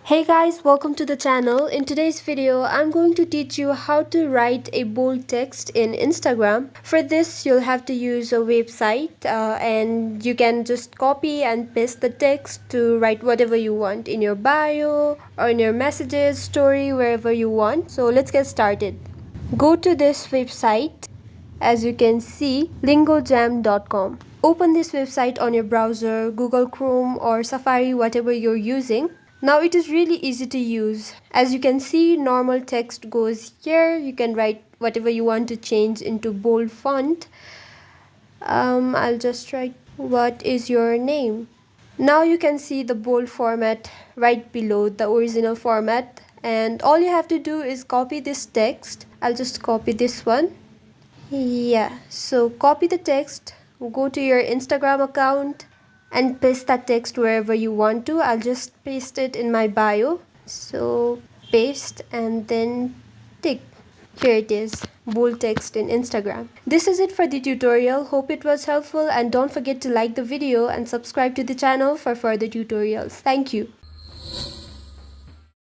Hey guys, welcome to the channel. In today's video, I'm going to teach you how to write a bold text in Instagram. For this, you'll have to use a website and you can just copy and paste the text to write whatever you want in your bio or in your messages, story, wherever you want. So let's get started. Go to this website. As you can see, lingojam.com. Open this website on your browser, Google Chrome or Safari, whatever you're using. Now it is really easy to use. As you can see, normal text goes here. You can write whatever you want to change into bold font. I'll just write, what is your name? Now you can see the bold format right below the original format, and all you have to do is copy this text. I'll just copy this one. Yeah, so copy the text, go to your Instagram account and paste that text wherever you want to. I'll just paste it in my bio. So paste and then tick. Here it is, bold text in Instagram. This is it for the tutorial. Hope it was helpful, and don't forget to like the video and subscribe to the channel for further tutorials. Thank you.